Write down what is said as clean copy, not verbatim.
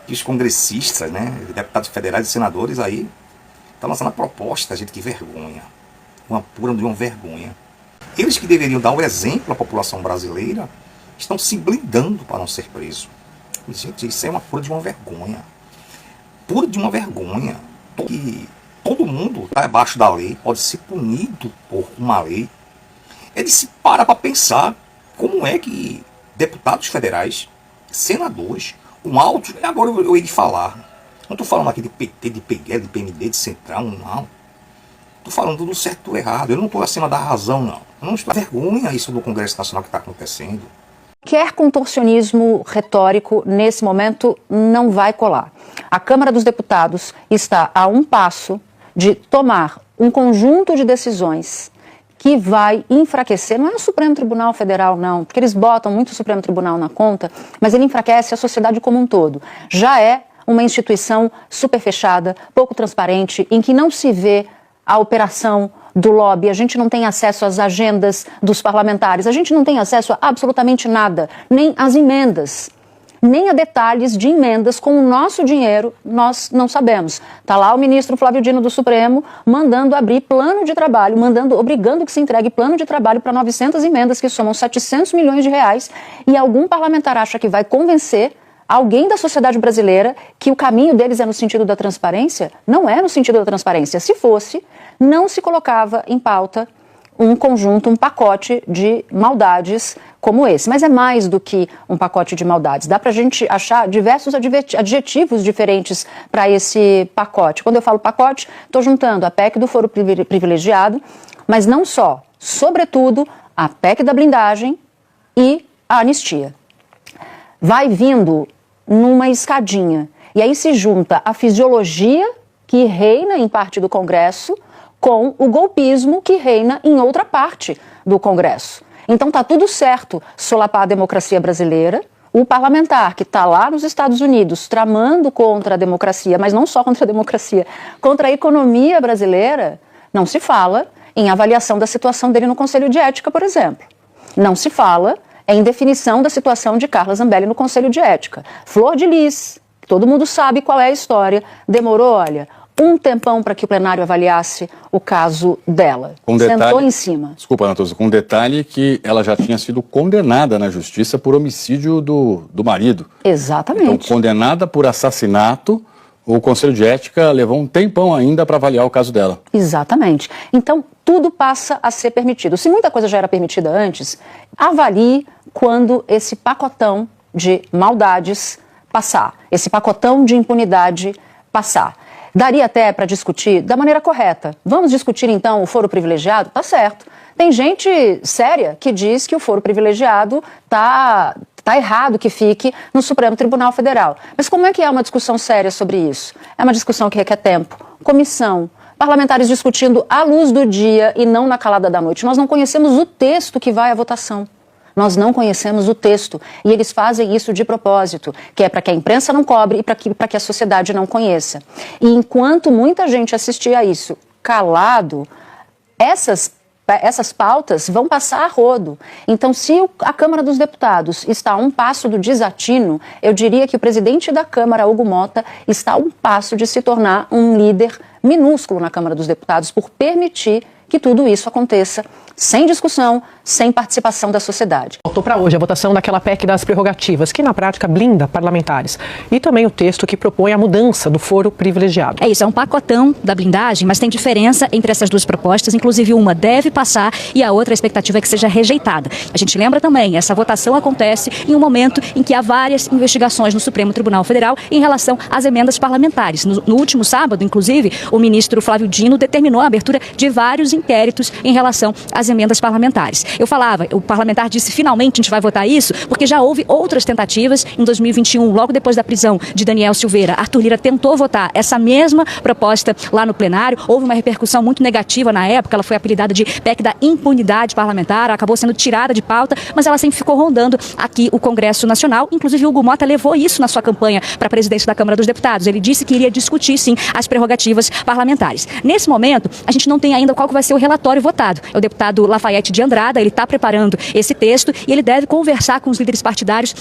que os congressistas, né, deputados federais e senadores aí, estão lançando a proposta, gente, que vergonha. Uma pura de uma vergonha. Eles que deveriam dar o exemplo à população brasileira, estão se blindando para não ser preso. Gente, isso é uma pura de uma vergonha. Pura de uma vergonha. Que todo mundo está abaixo da lei, pode ser punido por uma lei. Ele se para pensar como é que deputados federais, senadores, agora eu ia falar, não estou falando aqui de PT, de PGL, de PMD, de Central, não. Estou falando do certo e do errado. Eu não estou acima da razão, não. Eu não estou vergonha isso do Congresso Nacional que está acontecendo. Qualquer contorcionismo retórico nesse momento não vai colar. A Câmara dos Deputados está a um passo de tomar um conjunto de decisões que vai enfraquecer, não é o Supremo Tribunal Federal não, porque eles botam muito o Supremo Tribunal na conta, mas ele enfraquece a sociedade como um todo. Já é uma instituição super fechada, pouco transparente, em que não se vê a operação do lobby, a gente não tem acesso às agendas dos parlamentares, a gente não tem acesso a absolutamente nada, nem às emendas, nem a detalhes de emendas com o nosso dinheiro, nós não sabemos. Está lá o ministro Flávio Dino do Supremo mandando abrir plano de trabalho, obrigando que se entregue plano de trabalho para 900 emendas que somam 700 milhões de reais, e algum parlamentar acha que vai convencer alguém da sociedade brasileira que o caminho deles é no sentido da transparência? Não é no sentido da transparência. Se fosse, não se colocava em pauta um conjunto, um pacote de maldades como esse. Mas é mais do que um pacote de maldades. Dá para a gente achar diversos adjetivos diferentes para esse pacote. Quando eu falo pacote, estou juntando a PEC do foro privilegiado, mas não só, sobretudo, a PEC da blindagem e a anistia. Vai vindo numa escadinha. E aí se junta a fisiologia que reina em parte do Congresso com o golpismo que reina em outra parte do Congresso. Então está tudo certo solapar a democracia brasileira. O parlamentar que está lá nos Estados Unidos tramando contra a democracia, mas não só contra a democracia, contra a economia brasileira, não se fala em avaliação da situação dele no Conselho de Ética, por exemplo. Não se fala em definição da situação de Carla Zambelli no Conselho de Ética. Flor de Lis, todo mundo sabe qual é a história, demorou, olha, um tempão para que o plenário avaliasse o caso dela. Sentou em cima. Desculpa, Natuza, com um detalhe que ela já tinha sido condenada na justiça por homicídio do marido. Exatamente. Então, condenada por assassinato, o Conselho de Ética levou um tempão ainda para avaliar o caso dela. Exatamente. Então, tudo passa a ser permitido. Se muita coisa já era permitida antes, avalie quando esse pacotão de maldades passar, esse pacotão de impunidade passar. Daria até para discutir da maneira correta. Vamos discutir então o foro privilegiado? Tá certo. Tem gente séria que diz que o foro privilegiado tá errado que fique no Supremo Tribunal Federal. Mas como é que é uma discussão séria sobre isso? É uma discussão que requer tempo, comissão, parlamentares discutindo à luz do dia e não na calada da noite. Nós não conhecemos o texto que vai à votação. Nós não conhecemos o texto e eles fazem isso de propósito, que é para que a imprensa não cobre e para que a sociedade não conheça. E enquanto muita gente assistia a isso calado, essas pautas vão passar a rodo. Então, se a Câmara dos Deputados está a um passo do desatino, eu diria que o presidente da Câmara, Hugo Mota, está a um passo de se tornar um líder minúsculo na Câmara dos Deputados por permitir que tudo isso aconteça sem discussão, sem participação da sociedade. Faltou para hoje a votação daquela PEC das prerrogativas, que na prática blinda parlamentares. E também o texto que propõe a mudança do foro privilegiado. É isso, é um pacotão da blindagem, mas tem diferença entre essas duas propostas. Inclusive, uma deve passar e a outra, a expectativa é que seja rejeitada. A gente lembra também, essa votação acontece em um momento em que há várias investigações no Supremo Tribunal Federal em relação às emendas parlamentares. No último sábado, inclusive, o ministro Flávio Dino determinou a abertura de vários inquéritos em relação às emendas parlamentares. Eu falava, o parlamentar disse finalmente a gente vai votar isso, porque já houve outras tentativas em 2021, logo depois da prisão de Daniel Silveira. Arthur Lira tentou votar essa mesma proposta lá no plenário, houve uma repercussão muito negativa na época, ela foi apelidada de PEC da impunidade parlamentar, acabou sendo tirada de pauta, mas ela sempre ficou rondando aqui o Congresso Nacional. Inclusive o Hugo Mota levou isso na sua campanha para a presidência da Câmara dos Deputados. Ele disse que iria discutir sim as prerrogativas parlamentares. Nesse momento, a gente não tem ainda qual que vai ser o relatório votado. É o deputado Lafayette de Andrada, ele está preparando esse texto e ele deve conversar com os líderes partidários